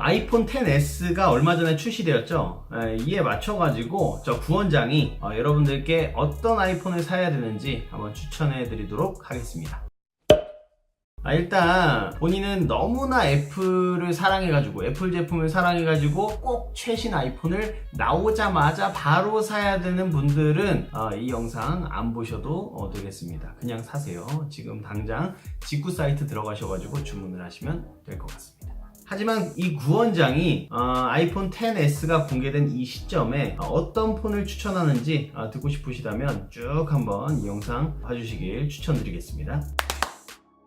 아이폰 XS가 얼마 전에 출시되었죠. 이에 맞춰가지고 저 구원장이 여러분들께 어떤 아이폰을 사야 되는지 한번 추천해 드리도록 하겠습니다. 일단 본인은 너무나 애플을 사랑해가지고 애플 제품을 사랑해가지고 꼭 최신 아이폰을 나오자마자 바로 사야 되는 분들은 이 영상 안 보셔도 되겠습니다. 그냥 사세요. 지금 당장 직구 사이트 들어가셔가지고 주문을 하시면 될 것 같습니다. 하지만 이 구원장이 아이폰 XS가 공개된 이 시점에 어떤 폰을 추천하는지 듣고 싶으시다면 쭉 한번 이 영상 봐주시길 추천드리겠습니다.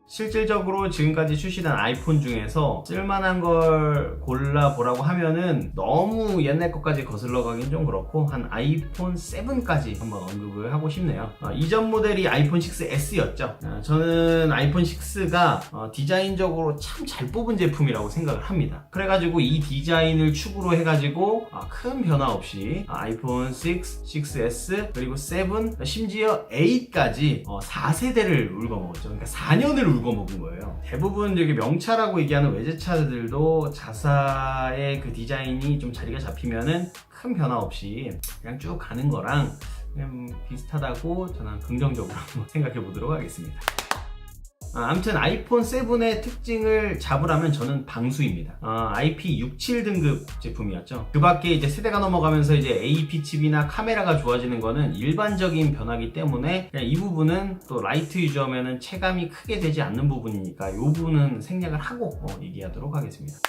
실질적으로 지금까지 출시된 아이폰 중에서 쓸만한 걸 골라보라고 하면은 너무 옛날 것까지 거슬러 가긴 좀 그렇고 한 아이폰 7까지 한번 언급을 하고 싶네요. 이전 모델이 아이폰 6S였죠. 저는 아이폰 6가 디자인적으로 참 잘 뽑은 제품이라고 생각을 합니다. 그래가지고 이 디자인을 축으로 해가지고 큰 변화 없이 아이폰 6, 6S 그리고 7 심지어 8까지 4세대를 울거먹었죠. 그러니까 4년을 울거먹은 거예요. 대부분 여기 명차라고 얘기하는 외제차들도 자사의 그 디자인이 좀 자리가 잡히면은 큰 변화 없이 그냥 쭉 가는 거랑 그냥 비슷하다고 저는 긍정적으로 한번 생각해 보도록 하겠습니다. 아무튼 아이폰 7의 특징을 잡으라면 저는 방수입니다. IP67 등급 제품이었죠. 그 밖에 이제 세대가 넘어가면서 이제 AP 칩이나 카메라가 좋아지는 거는 일반적인 변화기 때문에 그냥 이 부분은 또 라이트 유저면은 체감이 크게 되지 않는 부분이니까 이 부분은 생략을 하고 얘기하도록 하겠습니다.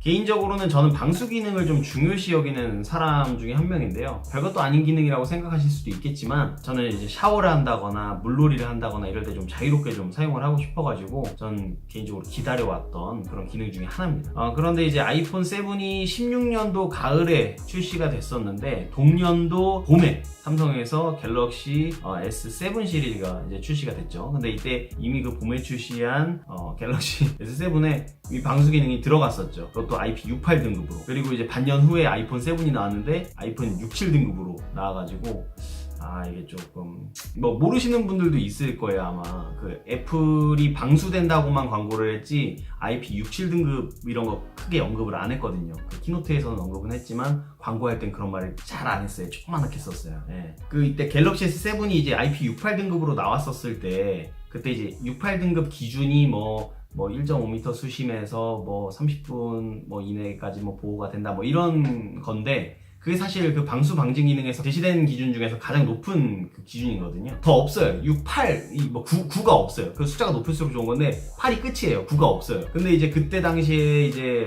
개인적으로는 저는 방수 기능을 좀 중요시 여기는 사람 중에 한 명인데요. 별것도 아닌 기능이라고 생각하실 수도 있겠지만 저는 이제 샤워를 한다거나 물놀이를 한다거나 이럴 때 좀 자유롭게 좀 사용을 하고 싶어가지고 전 개인적으로 기다려왔던 그런 기능 중에 하나입니다. 그런데 이제 아이폰 7이 16년도 가을에 출시가 됐었는데 동년도 봄에 삼성에서 갤럭시 S7 시리즈가 이제 출시가 됐죠. 근데 이때 이미 그 봄에 출시한 갤럭시 S7에 이 방수 기능이 들어갔었죠. 그것도 IP68 등급으로. 그리고 이제 반년 후에 아이폰 7이 나왔는데 아이폰 67 등급으로 나와가지고 이게 조금 모르시는 분들도 있을 거예요. 아마 그 애플이 방수된다고만 광고를 했지 IP67 등급 이런 거 크게 언급을 안 했거든요. 그 키노트에서는 언급은 했지만 광고할 땐 그런 말을 잘 안 했어요. 조그맣게 썼어요. 그 이때 갤럭시 S7이 이제 IP68 등급으로 나왔었을 때 그때 이제 68 등급 기준이 1.5m 수심에서 30분 이내까지 보호가 된다 이런 건데 그게 사실 그 방수 방지 기능에서 제시된 기준 중에서 가장 높은 그 기준이거든요. 더 없어요. 6, 8, 9가 없어요. 그 숫자가 높을수록 좋은 건데 8이 끝이에요. 9가 없어요. 근데 이제 그때 당시에 이제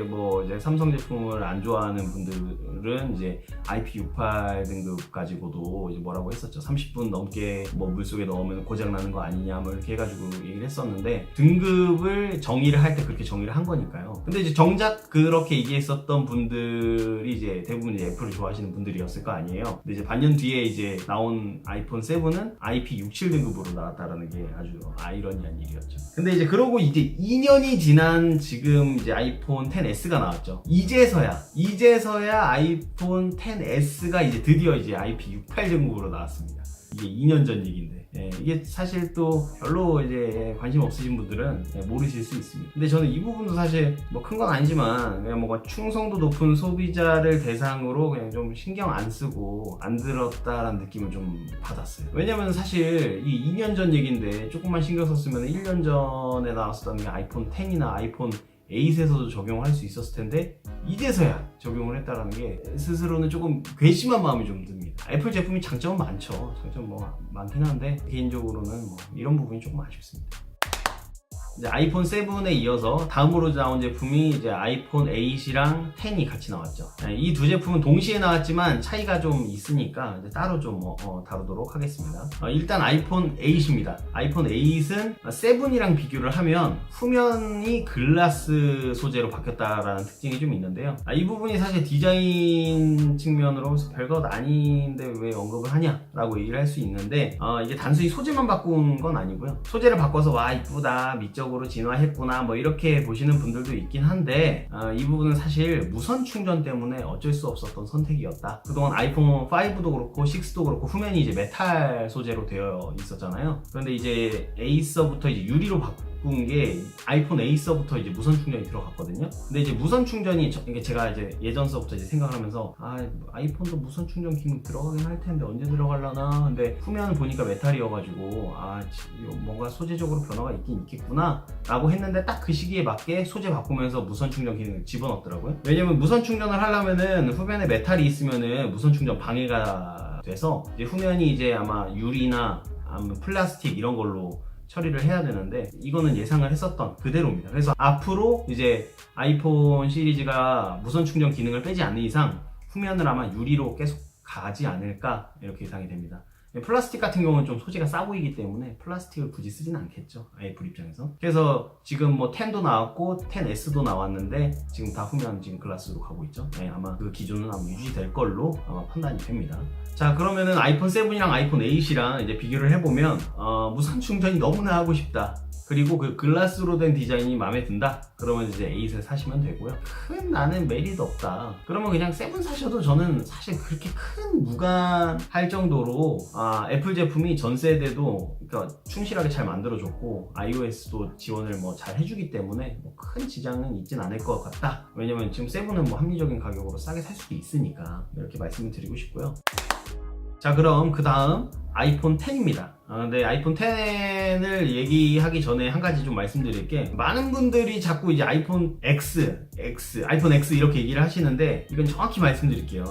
삼성 제품을 안 좋아하는 분들은 이제 IP68 등급 가지고도 이제 뭐라고 했었죠. 30분 넘게 물속에 넣으면 고장 나는 거 아니냐 이렇게 해가지고 얘기를 했었는데 등급을 정의를 할 때 그렇게 정의를 한 거니까요. 근데 이제 정작 그렇게 얘기했었던 분들이 이제 대부분 이제 애플을 좋아하시는 분들이었을 거 아니에요. 근데 이제 반년 뒤에 이제 나온 아이폰 7은 IP67 등급으로 나왔다라는 게 아주 아이러니한 일이었죠. 근데 이제 그러고 이제 2년이 지난 지금 이제 아이폰 XS가 나왔죠. 이제서야 아이폰 XS가 이제 드디어 이제 IP68 등급으로 나왔습니다. 이게 2년 전 얘기인데 이게 사실 또 별로 이제 관심 없으신 분들은 모르실 수 있습니다. 근데 저는 이 부분도 사실 큰 건 아니지만 그냥 충성도 높은 소비자를 대상으로 그냥 좀 신경 안 쓰고 안 들었다라는 느낌을 좀 받았어요. 왜냐면 사실 이 2년 전 얘기인데 조금만 신경 썼으면 1년 전에 나왔었던 게 아이폰 X이나 아이폰 8에서도 적용을 할 수 있었을 텐데 이제서야 적용을 했다는 게 스스로는 조금 괘씸한 마음이 좀 듭니다. 애플 제품이 장점은 많죠. 장점 많긴 한데 개인적으로는 이런 부분이 조금 아쉽습니다. 이제 아이폰 7에 이어서 다음으로 나온 제품이 이제 아이폰 8이랑 10이 같이 나왔죠. 이 두 제품은 동시에 나왔지만 차이가 좀 있으니까 이제 따로 좀 다루도록 하겠습니다. 일단 아이폰 8입니다. 아이폰 8은 7이랑 비교를 하면 후면이 글라스 소재로 바뀌었다라는 특징이 좀 있는데요. 이 부분이 사실 디자인 측면으로 별것 아닌데 왜 언급을 하냐라고 얘기를 할 수 있는데 이게 단순히 소재만 바꾼 건 아니고요. 소재를 바꿔서 와 이쁘다 미적으로 진화했구나 이렇게 보시는 분들도 있긴 한데 이 부분은 사실 무선 충전 때문에 어쩔 수 없었던 선택이었다. 그동안 아이폰 5도 그렇고 6도 그렇고 후면이 이제 메탈 소재로 되어 있었잖아요. 그런데 이제 에이서부터 이제 유리로 바꾼 게 아이폰 에이서부터 이제 무선 충전이 들어갔거든요. 근데 이제 무선 충전이 이게 제가 이제 예전서부터 이제 생각을 하면서 아이폰도 무선 충전 기능 들어가긴 할 텐데 언제 들어갈라나. 근데 후면 보니까 메탈이어가지고 뭔가 소재적으로 변화가 있긴 있겠구나 라고 했는데 딱 그 시기에 맞게 소재 바꾸면서 무선 충전 기능을 집어넣었더라고요. 왜냐면 무선 충전을 하려면은 후면에 메탈이 있으면은 무선 충전 방해가 돼서 이제 후면이 이제 아마 유리나 아니면 플라스틱 이런 걸로 처리를 해야 되는데 이거는 예상을 했었던 그대로입니다. 그래서 앞으로 이제 아이폰 시리즈가 무선 충전 기능을 빼지 않는 이상 후면을 아마 유리로 계속 가지 않을까 이렇게 예상이 됩니다. 플라스틱 같은 경우는 좀 소재가 싸 보이기 때문에 플라스틱을 굳이 쓰진 않겠죠, 애플 입장에서. 그래서 지금 뭐 10도 나왔고 10S도 나왔는데 지금 다 후면 지금 글라스로 가고 있죠. 아마 그 기준은 아마 유지될 걸로 아마 판단이 됩니다. 자, 그러면은 아이폰 7이랑 아이폰 8이랑 이제 비교를 해보면 무선 충전이 너무나 하고 싶다, 그리고 그 글라스로 된 디자인이 마음에 든다, 그러면 이제 8을 사시면 되고요. 큰 나는 메리트 없다, 그러면 그냥 7 사셔도 저는 사실 그렇게 큰 무관할 정도로 애플 제품이 전 세대도 그러니까 충실하게 잘 만들어줬고 iOS도 지원을 뭐 잘 해주기 때문에 뭐 큰 지장은 있진 않을 것 같다. 왜냐면 지금 7은 뭐 합리적인 가격으로 싸게 살 수도 있으니까 이렇게 말씀을 드리고 싶고요. 자, 그럼 그 다음 아이폰 10입니다. 근데 아이폰 10을 얘기하기 전에 한 가지 좀 말씀드릴 게, 많은 분들이 자꾸 이제 아이폰 아이폰 X 이렇게 얘기를 하시는데 이건 정확히 말씀드릴게요.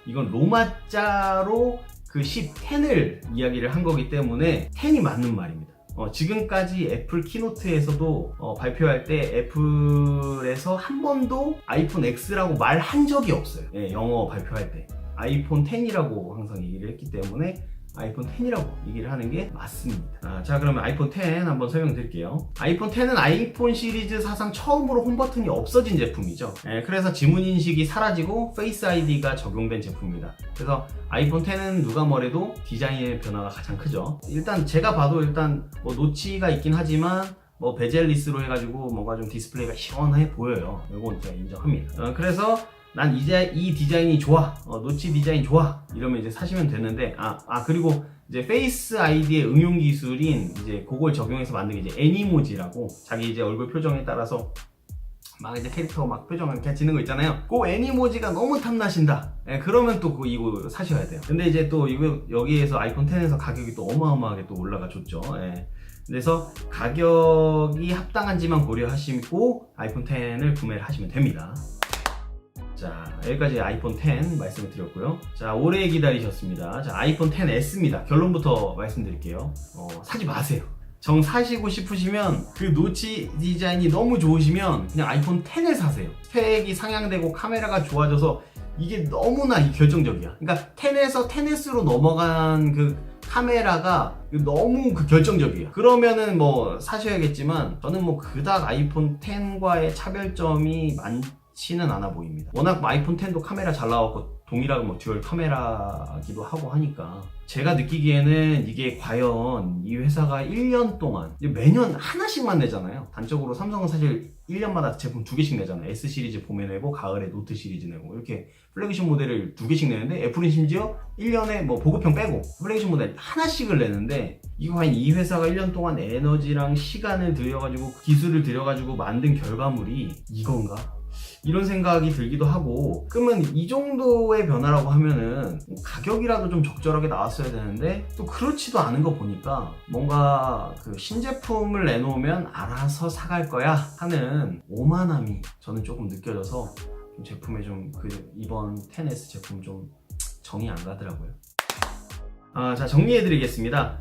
이건 로마자로 그 10을 이야기를 한 거기 때문에 10이 맞는 말입니다. 지금까지 애플 키노트에서도 발표할 때 애플에서 한 번도 아이폰 X라고 말한 적이 없어요. 영어 발표할 때 아이폰 10이라고 항상 얘기를 했기 때문에 아이폰 10이라고 얘기를 하는 게 맞습니다. 자, 그러면 아이폰 10 한번 설명드릴게요. 아이폰 10은 아이폰 시리즈 사상 처음으로 홈 버튼이 없어진 제품이죠. 그래서 지문 인식이 사라지고 페이스 아이디가 적용된 제품입니다. 그래서 아이폰 10은 누가 뭐래도 디자인의 변화가 가장 크죠. 일단 제가 봐도 뭐 노치가 있긴 하지만 뭐 베젤리스로 해가지고 뭔가 좀 디스플레이가 시원해 보여요. 이건 제가 인정합니다. 그래서 난 이제 이 디자인이 좋아, 노치 디자인 좋아, 이러면 이제 사시면 되는데, 그리고 이제 페이스 아이디의 응용 기술인 이제 그걸 적용해서 만든 게 이제 애니모지라고, 자기 이제 얼굴 표정에 따라서 막 이제 캐릭터 막 표정을 이렇게 지는 거 있잖아요. 그 애니모지가 너무 탐나신다. 그러면 또 이거 사셔야 돼요. 근데 이제 또 이거 여기에서 아이폰 10에서 가격이 또 어마어마하게 또 올라가 줬죠. 그래서 가격이 합당한지만 고려하시고 아이폰 10을 구매를 하시면 됩니다. 자, 여기까지 아이폰 10 말씀을 드렸고요. 자, 오래 기다리셨습니다. 자, 아이폰 10S입니다. 결론부터 말씀드릴게요. 사지 마세요. 정 사시고 싶으시면 그 노치 디자인이 너무 좋으시면 그냥 아이폰 10을 사세요. 스펙이 상향되고 카메라가 좋아져서 이게 너무나 결정적이야. 그러니까 10에서 10S로 넘어간 그 카메라가 너무 결정적이야. 그러면은 뭐 사셔야겠지만 저는 뭐 그닥 아이폰 10과의 차별점이 많지는 않아 보입니다. 워낙 아이폰 10도 카메라 잘 나왔고 동일하게 뭐 듀얼 카메라기도 하고 하니까 제가 느끼기에는 이게 과연 이 회사가 1년 동안 매년 하나씩만 내잖아요. 단적으로 삼성은 사실 1년마다 제품 2개씩 내잖아요. S 시리즈 봄에 내고 가을에 노트 시리즈 내고 이렇게 플래그십 모델을 2개씩 내는데 애플은 심지어 1년에 뭐 보급형 빼고 플래그십 모델 하나씩을 내는데 이거 과연 이 회사가 1년 동안 에너지랑 시간을 들여가지고 기술을 들여가지고 만든 결과물이 이건가? 이런 생각이 들기도 하고, 그러면 이 정도의 변화라고 하면은 가격이라도 좀 적절하게 나왔어야 되는데 또 그렇지도 않은 거 보니까 뭔가 그 신제품을 내놓으면 알아서 사갈 거야 하는 오만함이 저는 조금 느껴져서 좀 제품에 좀 이번 10S 제품 좀 정이 안 가더라고요. 자, 정리해드리겠습니다.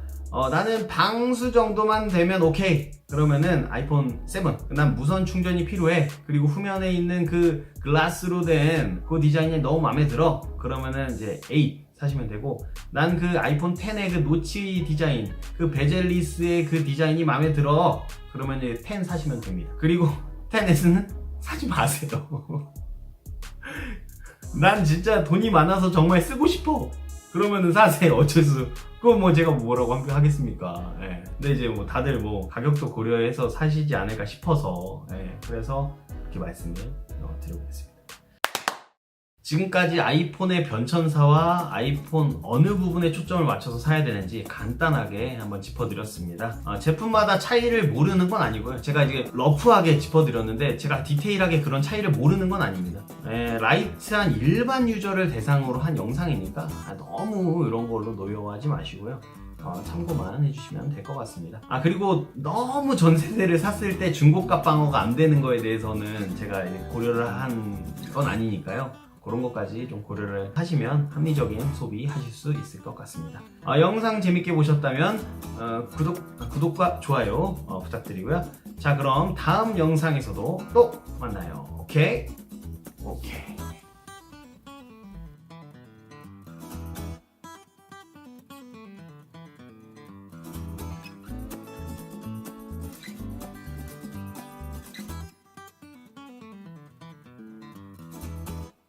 나는 방수 정도만 되면 오케이. 그러면은 아이폰 7. 난 무선 충전이 필요해. 그리고 후면에 있는 그 글라스로 된 그 디자인이 너무 마음에 들어. 그러면은 이제 8 사시면 되고, 난 그 아이폰 10의 그 노치 디자인, 그 베젤리스의 그 디자인이 마음에 들어. 그러면 이제 10 사시면 됩니다. 그리고 10S는 사지 마세요. 난 진짜 돈이 많아서 정말 쓰고 싶어. 그러면은 사세요. 어쩔 수. 그건 뭐 제가 뭐라고 하겠습니까. 근데 이제 뭐 다들 뭐 가격도 고려해서 사시지 않을까 싶어서 그래서 이렇게 말씀을 드려보겠습니다. 지금까지 아이폰의 변천사와 아이폰 어느 부분에 초점을 맞춰서 사야 되는지 간단하게 한번 짚어드렸습니다. 제품마다 차이를 모르는 건 아니고요. 제가 이제 러프하게 짚어드렸는데 제가 디테일하게 그런 차이를 모르는 건 아닙니다. 라이트한 일반 유저를 대상으로 한 영상이니까 너무 이런 걸로 노여워하지 마시고요. 참고만 해주시면 될 것 같습니다. 그리고 너무 전 세대를 샀을 때 중고가 방어가 안 되는 거에 대해서는 제가 고려를 한 건 아니니까요. 그런 것까지 좀 고려를 하시면 합리적인 소비 하실 수 있을 것 같습니다. 영상 재밌게 보셨다면 구독과 좋아요 부탁드리고요. 자, 그럼 다음 영상에서도 또 만나요. 오케이? 오케이.